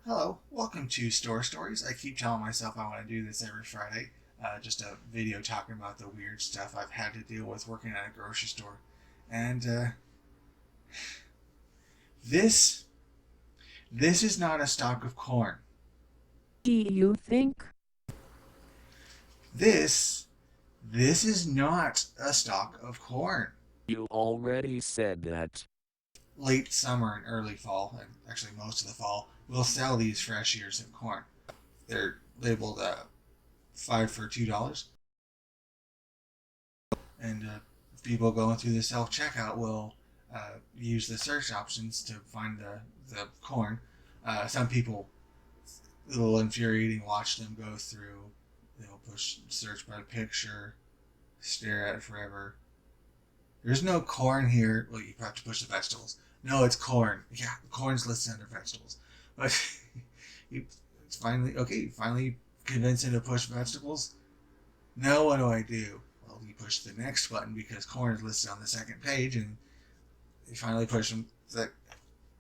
Hello, welcome to Store Stories. I keep telling myself I want to do this every Friday. Just a video talking about the weird stuff I've had to deal with working at a grocery store. And this this is not a stalk of corn. Do you think? This this is not a stalk of corn. You already said that. Late summer and early fall, and actually most of the fall, we'll sell these fresh ears of corn. They're labeled 5 for $2, and people going through the self checkout will use the search options to find the corn. Some people, a little infuriating, watch them go through. They'll push search by picture, stare at it forever. There's no corn here. Well, you have to push the vegetables. No, it's corn. Yeah, corn's listed under vegetables. But it's finally okay. You finally convince him to push vegetables. Now what do I do? Well, you push the next button because corn is listed on the second page, and you finally push them the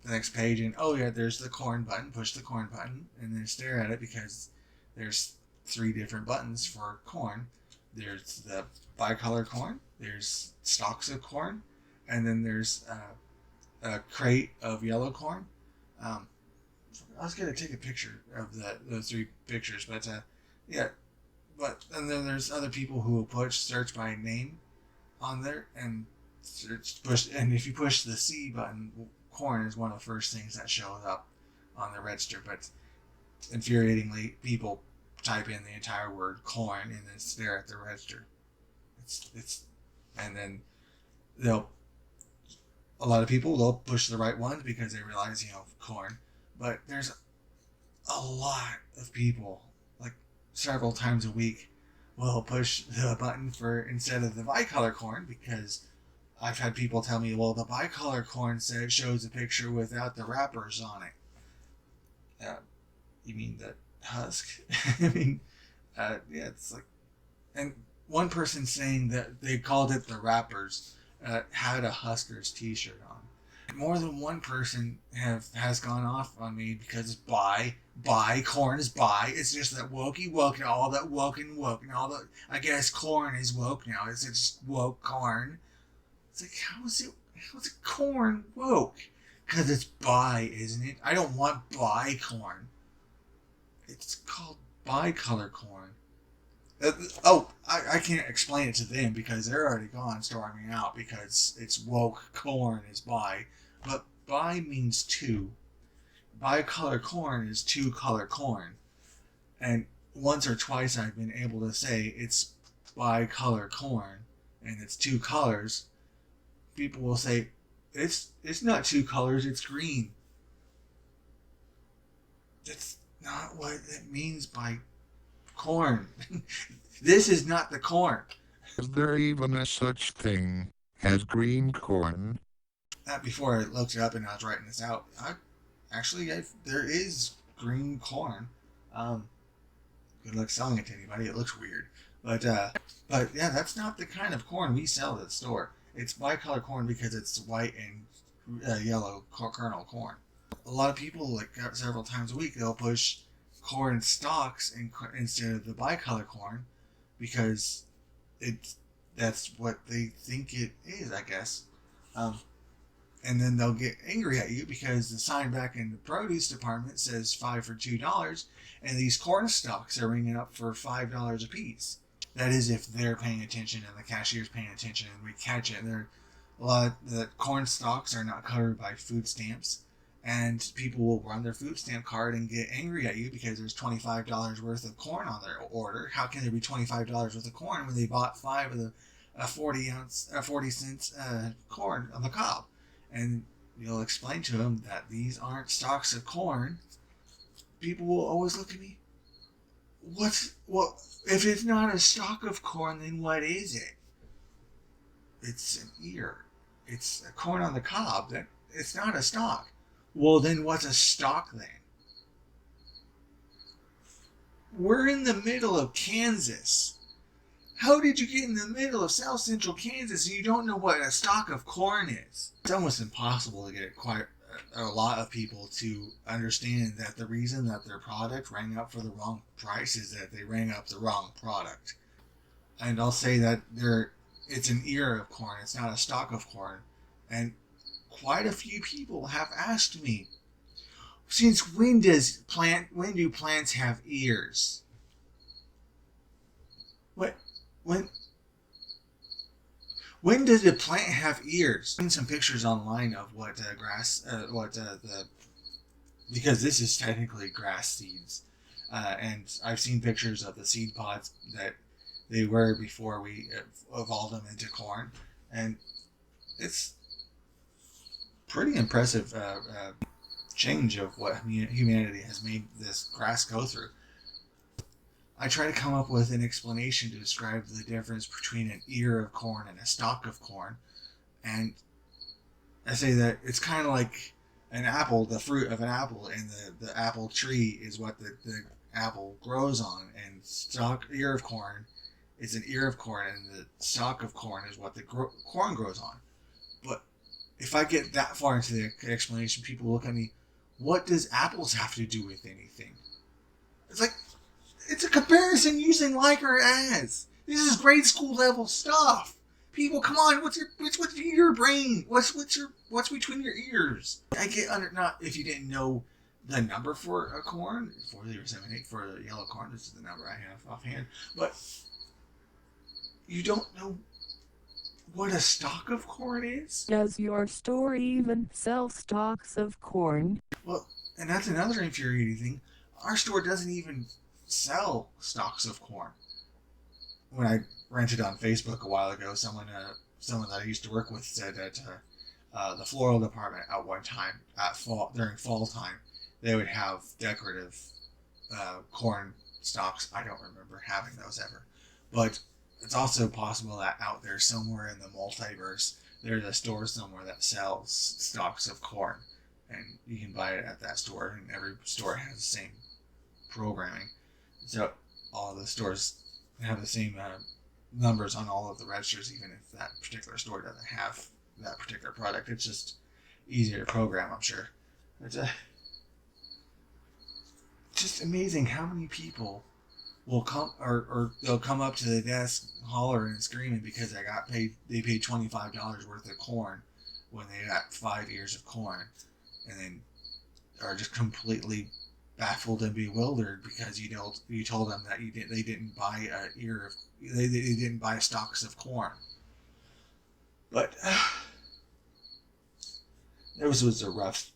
next page, and oh yeah, there's the corn button. Push the corn button, and then stare at it because there's three different buttons for corn. There's the bicolor corn. There's stalks of corn, and then there's a crate of yellow corn. Um, I was gonna take a picture of those three pictures, but yeah. But and then there's other people who will push search by name on there and search push. And if you push the C button, corn is one of the first things that shows up on the register. But infuriatingly, people type in the entire word corn and then stare at the register. It's and then they'll a lot of people they'll push the right ones because they realize corn. But there's a lot of people, like several times a week, will push the button for instead of the bicolor corn because I've had people tell me, well, the bicolor corn says shows a picture without the wrappers on it. You mean the husk? I mean, yeah, it's like, and one person saying that they called it the wrappers had a Huskers T-shirt on. More than one person has gone off on me because buy corn is buy. It's just that wokey woke and all that woke and all that. I guess corn is woke now. It's just woke corn. It's like how's it corn woke? Because it's buy, isn't it? I don't want buy corn. It's called bicolor corn. I can't explain it to them because they're already gone storming out because it's woke corn is bi. But bi means two. Bicolor corn is two color corn. And once or twice I've been able to say it's bicolor corn and it's two colors. People will say it's not two colors, it's green. That's not what it means by corn. This is not the corn. Is there even a such thing as green corn? Before I looked it up and I was writing this out, there is green corn. Um, Good luck selling it to anybody. It looks weird, but yeah, that's not the kind of corn we sell at the store. It's bicolor corn because it's white and yellow kernel corn. A lot of people, like several times a week, they'll push corn stalks instead of the bicolor corn because it's that's what they think it is, I guess. Um, and then they'll get angry at you because the sign back in the produce department says 5 for $2, and these corn stalks are ringing up for $5 a piece. That is if they're paying attention and the cashier's paying attention and we catch it. A lot of the corn stalks are not covered by food stamps, and people will run their food stamp card and get angry at you because there's $25 worth of corn on their order. How can there be $25 worth of corn when they bought five of the 40 cents corn on the cob? And you'll explain to them that these aren't stalks of corn. People will always look at me. What? If it's not a stalk of corn, then what is it? It's an ear. It's a corn on the cob. It's not a stalk. Well, then what's a stalk then? We're in the middle of Kansas. How did you get in the middle of South Central Kansas and you don't know what a stalk of corn is? It's almost impossible to get a lot of people to understand that the reason that their product rang up for the wrong price is that they rang up the wrong product. And I'll say that it's an ear of corn, it's not a stalk of corn. And quite a few people have asked me, since when do plants have ears? What when when does a plant have ears? I've seen some pictures online of what because this is technically grass seeds, and I've seen pictures of the seed pods that they were before we evolved them into corn, and it's pretty impressive change of what humanity has made this grass go through. I try to come up with an explanation to describe the difference between an ear of corn and a stalk of corn, and I say that it's kind of like an apple, the fruit of an apple, and the apple tree is what the apple grows on, and ear of corn is an ear of corn, and the stalk of corn is what the corn grows on. But if I get that far into the explanation, people look at me, what does apples have to do with anything? It's like, it's a comparison using like or as. This is grade school level stuff. People, come on, what's your brain? What's between your ears? I get under, not if you didn't know the number for a corn, 4078 for the yellow corn. This is the number I have offhand, but you don't know what a stalk of corn is. Does your store even sell stalks of corn? Well, and that's another infuriating thing. Our store doesn't even sell stalks of corn. When I rented on Facebook a while ago, someone that I used to work with said that the floral department at one time during fall time, they would have decorative corn stalks. I don't remember having those ever, but it's also possible that out there somewhere in the multiverse, there's a store somewhere that sells stalks of corn, and you can buy it at that store, and every store has the same programming. So all of the stores have the same numbers on all of the registers, even if that particular store doesn't have that particular product. It's just easier to program, I'm sure. It's just amazing how many people will come or they'll come up to the desk hollering and screaming because they paid $25 worth of corn when they got 5 ears of corn, and then are just completely baffled and bewildered because you told them that they didn't buy they didn't buy stalks of corn. But this was a rough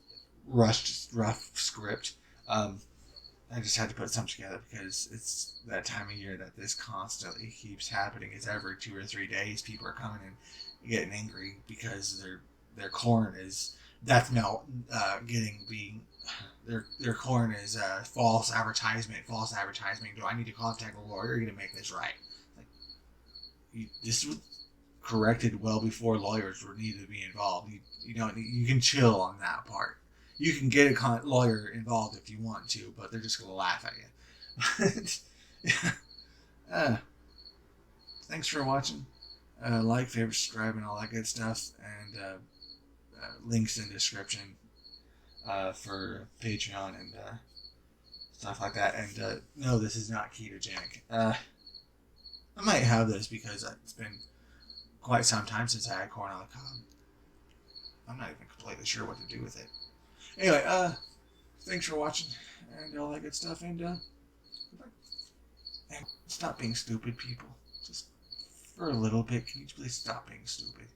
script. I just had to put something together because it's that time of year that this constantly keeps happening. It's every 2 or 3 days people are coming and getting angry because their corn is their corn is false advertisement. Do I need to contact a lawyer to make this right? This was corrected well before lawyers were needed to be involved. You can chill on that part. You can get a lawyer involved if you want to, but they're just going to laugh at you. Thanks for watching. Like, favorite, subscribe, and all that good stuff. And links in the description for Patreon and stuff like that. And no, this is not ketogenic. I might have this because it's been quite some time since I had corn on the cob. I'm not even completely sure what to do with it. Anyway, thanks for watching and all that good stuff, and goodbye. And stop being stupid, people. Just for a little bit, can you please stop being stupid?